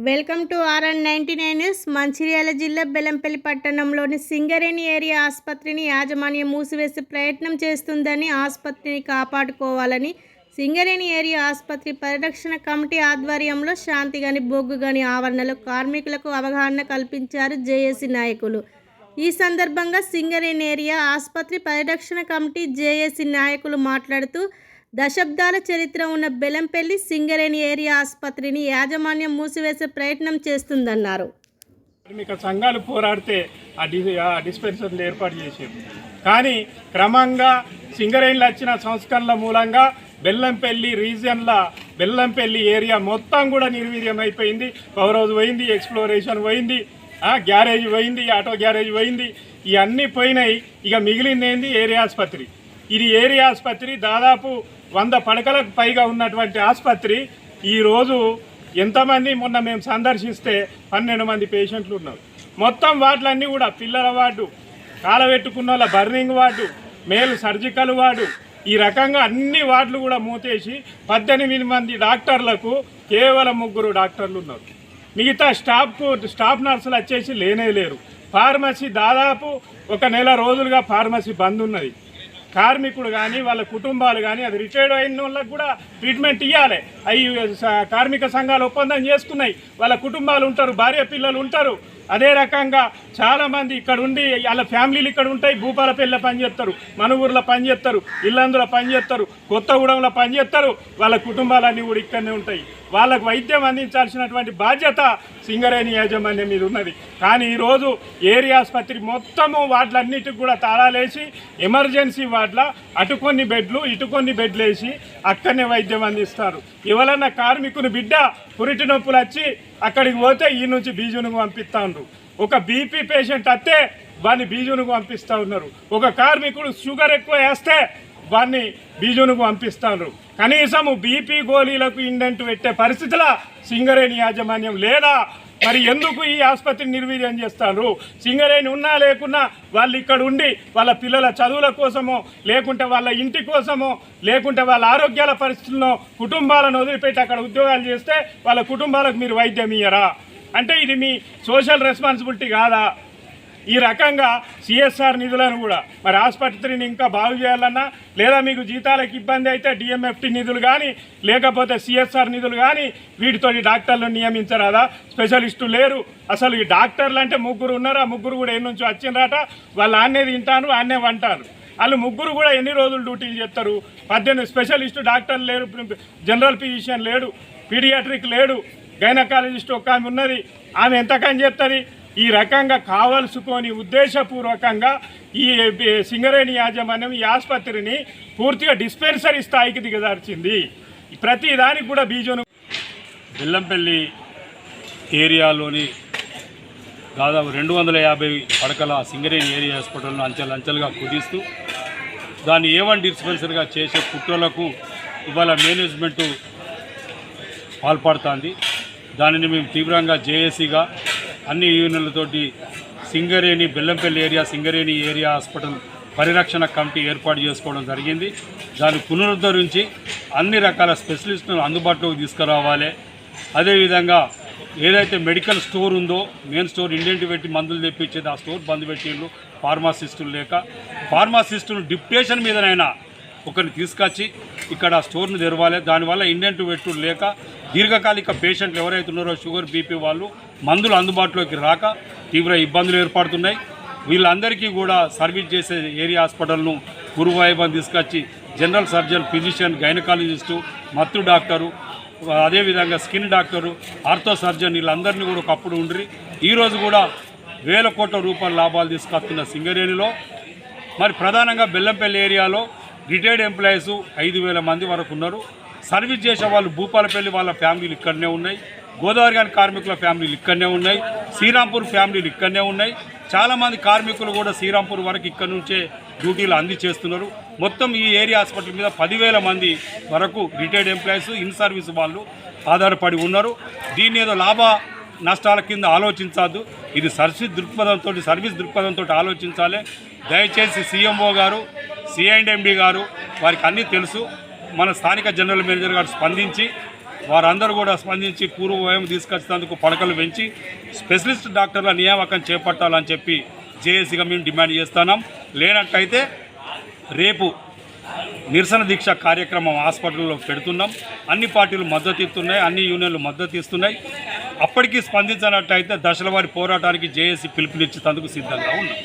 Welcome to RN99 news. Mancherial జిల్లా బెల్లంపల్లి పట్టణంలోని Singareni area ఆసుపత్రిని యాజమాన్యం మూసివేసే ప్రయత్నం చేస్తుందని, ఆసుపత్రిని కాపాడుకోవాలని సింగరేణి ఏరియా ఆసుపత్రి పరిరక్షణ కమిటీ ఆధ్వర్యంలో శాంతిగని, బొగ్గుగని ఆవరణలో కార్మికులకు అవగాహన కల్పించారు జేఏసీ నాయకులు. ఈ సందర్భంగా సింగరేణి ఏరియా ఆసుపత్రి పరిరక్షణ కమిటీ జేఏసీ నాయకులు మాట్లాడుతూ, దశాబ్దాల చరిత్ర ఉన్న బెల్లంపల్లి సింగరేణి ఏరియా ఆసుపత్రిని యాజమాన్యం మూసివేసే ప్రయత్నం చేస్తుందన్నారు. కార్మిక సంఘాలు పోరాడితే ఆ డిస్పెన్సర్లు ఏర్పాటు చేసేది. కానీ క్రమంగా సింగరేణిలో వచ్చిన సంస్కరణల మూలంగా బెల్లంపల్లి రీజియన్ల బెల్లంపల్లి ఏరియా మొత్తం కూడా నిర్వీర్యం అయిపోయింది. పవర్ హౌస్ పోయింది, ఎక్స్ప్లోరేషన్ పోయింది, గ్యారేజ్ పోయింది, ఆటో గ్యారేజ్ పోయింది, ఇవన్నీ పోయినాయి. ఇక మిగిలింది ఏంది? ఏరియా ఆసుపత్రి. ఇది ఏరియా ఆసుపత్రి దాదాపు 100 పడకలకు పైగా ఉన్నటువంటి ఆసుపత్రి. ఈరోజు ఎంతమంది మొన్న మేము సందర్శిస్తే 12 మంది పేషెంట్లు ఉన్నారు. మొత్తం వార్డులన్నీ కూడా పిల్లల వార్డు, కాలబెట్టుకున్న వాళ్ళ బర్నింగ్ వార్డు, మేలు సర్జికల్ వార్డు, ఈ రకంగా అన్ని వార్డులు కూడా మూతేసి 18 మంది డాక్టర్లకు కేవలం 3 డాక్టర్లు ఉన్నారు. మిగతా స్టాఫ్ నర్సులు వచ్చేసి లేరు. ఫార్మసీ దాదాపు 1 నెల రోజులుగా ఫార్మసీ బంద్ ఉన్నది. కార్మికుడు కానీ వాళ్ళ కుటుంబాలు కానీ అది రిటైర్డ్ అయిన వాళ్ళకు కూడా ట్రీట్మెంట్ ఇవ్వాలి. అవి కార్మిక సంఘాలు ఒప్పందం చేసుకున్నాయి. వాళ్ళ కుటుంబాలు ఉంటారు, భార్య పిల్లలు ఉంటారు. అదే రకంగా చాలామంది ఇక్కడ ఉండి వాళ్ళ ఫ్యామిలీలు ఇక్కడ ఉంటాయి. భూపాలపల్లిలో పనిచేస్తారు, మనుగూరులో పనిచేస్తారు, ఇల్లందులో పనిచేస్తారు, కొత్తగూడెంలో పనిచేస్తారు. వాళ్ళ కుటుంబాలన్నీ కూడా ఇక్కడనే ఉంటాయి. వాళ్ళకు వైద్యం అందించాల్సినటువంటి బాధ్యత సింగరేణి యాజమాన్యం మీద ఉన్నది. కానీ ఈరోజు ఏరియా ఆసుపత్రి మొత్తము వార్డులన్నిటికి కూడా తాళాలేసి ఎమర్జెన్సీ వార్డుల అటు కొన్ని బెడ్లు ఇటు కొన్ని బెడ్లు వేసి అక్కడనే వైద్యం అందిస్తారు. ఎవరన్నా కార్మికుని బిడ్డ పురిటి నొప్పులు వచ్చి అక్కడికి పోతే ఈ నుంచి బీజునుకు పంపిస్తూ ఉన్నారు. ఒక బీపీ పేషెంట్ వస్తే వాడిని బీజునుకు పంపిస్తూ ఉన్నారు. ఒక కార్మికుడు షుగర్ ఎక్కువ వేస్తే వాడిని బీజునుకు పంపిస్తారు. కనీసము బీపీ గోళీలకు ఇండెంట్ పెట్టే పరిస్థితిలో సింగరేణి యాజమాన్యం లేదా? మరి ఎందుకు ఈ ఆసుపత్రిని నిర్వీర్యం చేస్తారు? సింగరేణి ఉన్నా లేకున్నా వాళ్ళు ఇక్కడ ఉండి వాళ్ళ పిల్లల చదువుల కోసమో, లేకుంటే వాళ్ళ ఇంటి కోసమో, లేకుంటే వాళ్ళ ఆరోగ్యాల పరిస్థితుల్లో కుటుంబాలను వదిలిపెట్టి అక్కడ ఉద్యోగాలు చేస్తే వాళ్ళ కుటుంబాలకు మీరు వైద్యం ఇయ్యరా? అంటే ఇది మీ సోషల్ రెస్పాన్సిబిలిటీ కాదా? ఈ రకంగా సిఎస్ఆర్ నిధులను కూడా మరి ఆసుపత్రిని ఇంకా బాగు చేయాలన్నా, లేదా మీకు జీతాలకు ఇబ్బంది అయితే డిఎంఎఫ్టీ నిధులు కానీ, లేకపోతే సిఎస్ఆర్ నిధులు కానీ వీటితోటి డాక్టర్లను నియమించరాదా? స్పెషలిస్టు లేరు. అసలు ఈ డాక్టర్లు అంటే 3 ఉన్నారు. ఆ 3 కూడా ఎన్ని నుంచి వచ్చిండ్రట. వాళ్ళు ఆన్నే తింటారు, ఆన్నే వంటారు. వాళ్ళు 3 కూడా ఎన్ని రోజులు డ్యూటీలు చేస్తారు? 18 స్పెషలిస్టు డాక్టర్లు లేరు, జనరల్ ఫిజిషియన్ లేడు, పీడియాట్రిక్ లేడు, గైనకాలజిస్ట్ ఒక ఆమె ఉన్నది. ఆమె ఎంతకని చెప్తుంది? ఈ రకంగా కావలసుకొని ఉద్దేశపూర్వకంగా ఈ సింగరేణి యాజమాన్యం ఈ ఆసుపత్రిని పూర్తిగా డిస్పెన్సరీ స్థాయికి దిగజార్చింది. ప్రతి దానికి కూడా బీజోను. బెల్లంపల్లి ఏరియాలోని దాదాపు 250 పడకల సింగరేణి ఏరియా హాస్పిటల్ను అంచెలంచెలుగా కుదిస్తూ దాన్ని A1 డిస్పెన్సరీగా చేసే కుట్రలకు ఇవాళ మేనేజ్మెంటు పాల్పడుతుంది. దానిని మేము తీవ్రంగా జేఏసీగా అన్ని యూనియన్లతోటి Singareni Bellampalli area Singareni area hospital పరిరక్షణ కమిటీ ఏర్పాటు చేసుకోవడం జరిగింది. దాన్ని పునరుద్ధరించి అన్ని రకాల స్పెషలిస్టులను అందుబాటులోకి తీసుకురావాలి. అదేవిధంగా ఏదైతే మెడికల్ స్టోర్ ఉందో, మెయిన్ స్టోర్ ఇండెంట్ పెట్టి మందులు తెప్పించేది, ఆ స్టోర్ బంద్ పెట్టిండ్రు. ఫార్మాసిస్టులు లేక ఫార్మాసిస్టులు డిప్యుటేషన్ మీదనైనా ఒకరిని తీసుకొచ్చి ఇక్కడ స్టోర్ను తెరవాలి. దానివల్ల ఇండెంట్ పెట్టుడు లేక దీర్ఘకాలిక పేషెంట్లు ఎవరైతే ఉన్నారో షుగర్ బీపీ వాళ్ళు మందులు అందుబాటులోకి రాక తీవ్ర ఇబ్బందులు ఏర్పడుతున్నాయి. వీళ్ళందరికీ కూడా సర్వీస్ చేసే ఏరియా హాస్పిటల్ను పూర్వవైభవం తీసుకొచ్చి జనరల్ సర్జన్, ఫిజిషియన్, గైనకాలజిస్టు, మత్తు డాక్టరు, అదేవిధంగా స్కిన్ డాక్టరు, ఆర్థో సర్జన్ వీళ్ళందరినీ కూడా ఒకప్పుడు ఉండ్రి. ఈరోజు కూడా వేల కోట్ల రూపాయల లాభాలు తీసుకొస్తున్న సింగరేణిలో మరి ప్రధానంగా బెల్లంపల్లి ఏరియాలో రిటైర్డ్ ఎంప్లాయీస్ 5,000 మంది వరకు ఉన్నారు. సర్వీస్ చేసే వాళ్ళు భూపాలపల్లి వాళ్ళ ఫ్యామిలీలు ఇక్కడనే ఉన్నాయి, గోదావరి గారి కార్మికుల ఫ్యామిలీలు ఇక్కడనే ఉన్నాయి, శ్రీరాంపూర్ ఫ్యామిలీలు ఇక్కడనే ఉన్నాయి. చాలామంది కార్మికులు కూడా శ్రీరాంపూర్ వరకు ఇక్కడ నుంచే డ్యూటీలు చేస్తున్నారు. మొత్తం ఈ ఏరియా హాస్పిటల్ మీద 10,000 మంది వరకు రిటైర్డ్ ఎంప్లాయీస్, ఇన్ సర్వీస్ వాళ్ళు ఆధారపడి ఉన్నారు. దీన్ని ఏదో లాభ నష్టాల కింద ఆలోచించద్దు. ఇది సర్వీస్ దృక్పథంతో ఆలోచించాలి. దయచేసి CMO గారు, C&MD గారు వారికి అన్నీ తెలుసు. మన స్థానిక జనరల్ మేనేజర్ గారు స్పందించి వారందరూ కూడా స్పందించి పూర్వ వయం తీసుకొచ్చేందుకు పడకలు పెంచి స్పెషలిస్ట్ డాక్టర్ల నియామకం చేపట్టాలని చెప్పి జేఏసీగా మేము డిమాండ్ చేస్తున్నాం. లేనట్టయితే రేపు నిరసన దీక్ష కార్యక్రమం హాస్పిటల్లో పెడుతున్నాం. అన్ని పార్టీలు మద్దతు ఇస్తున్నాయి, అన్ని యూనియన్లు మద్దతు ఇస్తున్నాయి. అప్పటికీ స్పందించినట్టయితే దశల వారి పోరాటానికి జేఏసీ పిలుపునిచ్చేందుకు సిద్ధంగా ఉన్నాం.